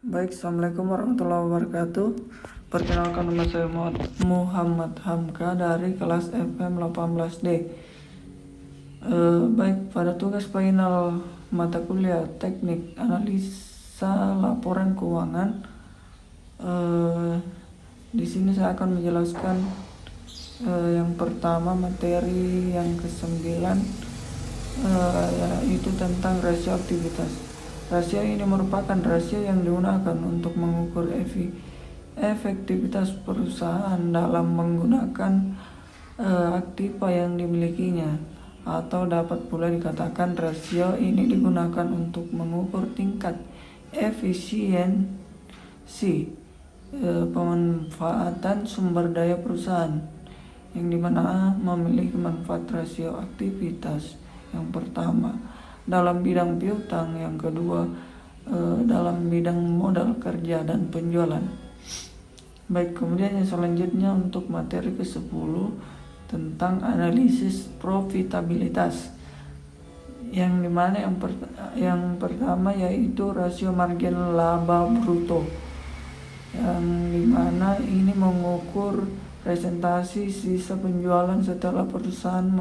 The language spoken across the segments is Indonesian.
Baik, Assalamualaikum warahmatullahi wabarakatuh. Perkenalkan, nama saya Muhammad Hamka dari kelas FM 18D. Baik, pada tugas final mata kuliah teknik analisa laporan keuangan, di sini saya akan menjelaskan yang pertama materi yang ke-9, yaitu tentang rasio aktivitas. Rasio ini merupakan rasio yang digunakan untuk mengukur efektivitas perusahaan dalam menggunakan aktiva yang dimilikinya, atau dapat pula dikatakan rasio ini digunakan untuk mengukur tingkat efisiensi pemanfaatan sumber daya perusahaan, yang dimana memiliki manfaat rasio aktivitas yang pertama dalam bidang piutang, yang kedua dalam bidang modal kerja dan penjualan. Baik, kemudian yang selanjutnya untuk materi ke-10 tentang analisis profitabilitas, yang dimana yang pertama yaitu rasio margin laba bruto, yang dimana ini mengukur presentasi sisa penjualan setelah perusahaan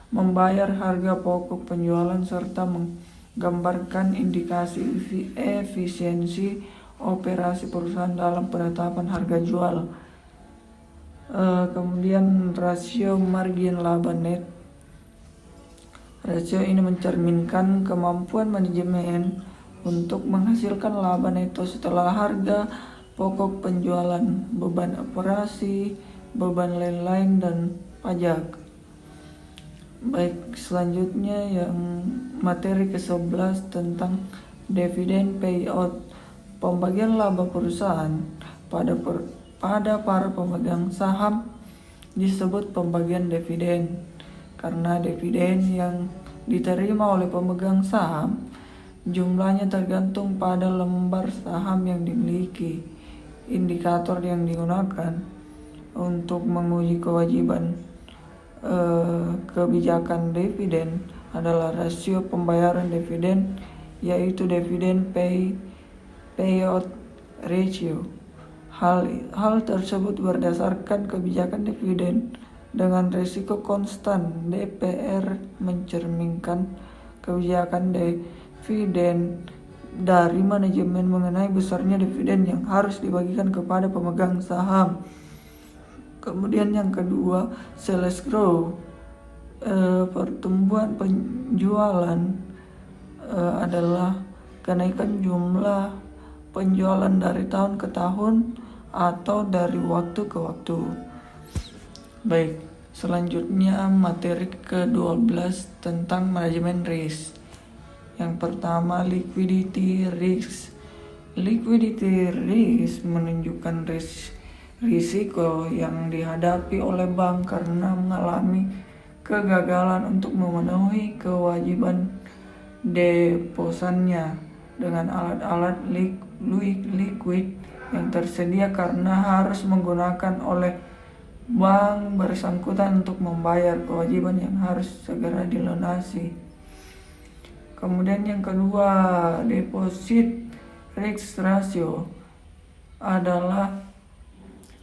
membayar harga pokok penjualan serta menggambarkan indikasi efisiensi operasi perusahaan dalam penetapan harga jual. Kemudian rasio margin laba net. Rasio ini mencerminkan kemampuan manajemen untuk menghasilkan laba neto setelah harga pokok penjualan, beban operasi, beban lain-lain, dan pajak. Baik, selanjutnya yang materi ke-11 tentang dividen payout, pembagian laba perusahaan pada para pemegang saham disebut pembagian dividen, karena dividen yang diterima oleh pemegang saham jumlahnya tergantung pada lembar saham yang dimiliki. Indikator yang digunakan untuk menguji kewajiban kebijakan dividen adalah rasio pembayaran dividen, yaitu dividen payout ratio. Hal tersebut berdasarkan kebijakan dividen dengan risiko konstan. DPR mencerminkan kebijakan dividen dari manajemen mengenai besarnya dividen yang harus dibagikan kepada pemegang saham. Kemudian yang kedua, sales growth, pertumbuhan penjualan adalah kenaikan jumlah penjualan dari tahun ke tahun atau dari waktu ke waktu. Baik, selanjutnya materi ke-12 tentang manajemen risk. Yang pertama, liquidity risk. Liquidity risk menunjukkan risiko yang dihadapi oleh bank karena mengalami kegagalan untuk memenuhi kewajiban deposannya dengan alat-alat liquid yang tersedia, karena harus menggunakan oleh bank bersangkutan untuk membayar kewajiban yang harus segera dilunasi. Kemudian yang kedua, deposit risk ratio adalah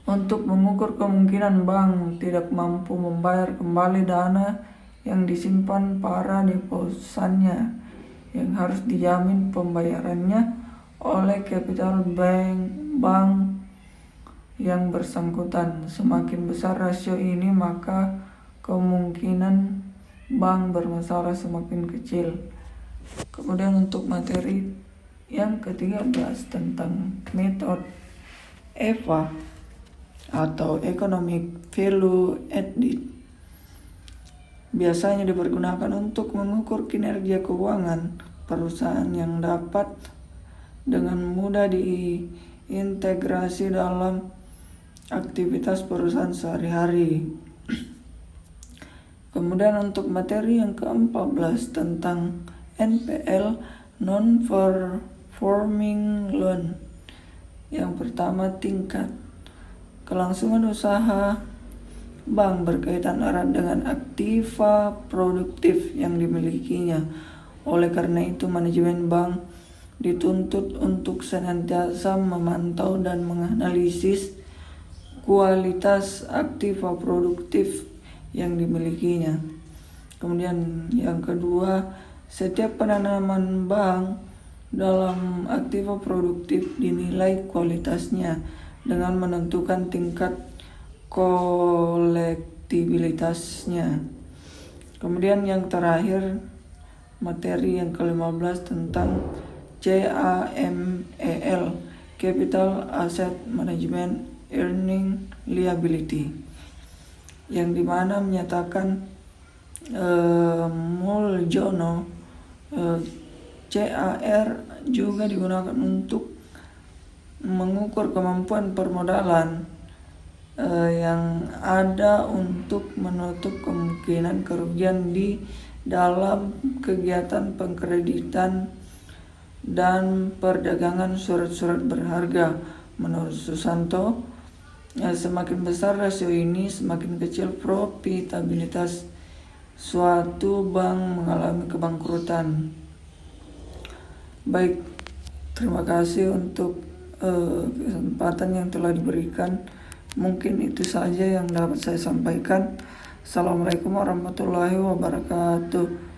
untuk mengukur kemungkinan bank tidak mampu membayar kembali dana yang disimpan para deposannya, yang harus dijamin pembayarannya oleh capital bank yang bersangkutan. Semakin besar rasio ini, maka kemungkinan bank bermasalah semakin kecil. Kemudian untuk materi yang ke-13 tentang metode EVA atau Economic Value Added, biasanya dipergunakan untuk mengukur kinerja keuangan perusahaan yang dapat dengan mudah diintegrasi dalam aktivitas perusahaan sehari-hari. Kemudian untuk materi yang ke-14 tentang NPL, Non-Performing Loan. Yang pertama, tingkat kelangsungan usaha bank berkaitan erat dengan aktiva produktif yang dimilikinya. Oleh karena itu, manajemen bank dituntut untuk senantiasa memantau dan menganalisis kualitas aktiva produktif yang dimilikinya. Kemudian yang kedua, setiap penanaman bank dalam aktiva produktif dinilai kualitasnya dengan menentukan tingkat kolektibilitasnya. Kemudian yang terakhir, materi yang ke-15 tentang CAMEL, Capital Asset Management Earning Liability, yang dimana menyatakan Muljono CAR juga digunakan untuk mengukur kemampuan permodalan yang ada untuk menutup kemungkinan kerugian di dalam kegiatan pengkreditan dan perdagangan surat-surat berharga. Menurut Susanto, semakin besar rasio ini, semakin kecil profitabilitas suatu bank mengalami kebangkrutan. Baik, terima kasih untuk kesempatan yang telah diberikan. Mungkin itu saja yang dapat saya sampaikan. Assalamualaikum warahmatullahi wabarakatuh.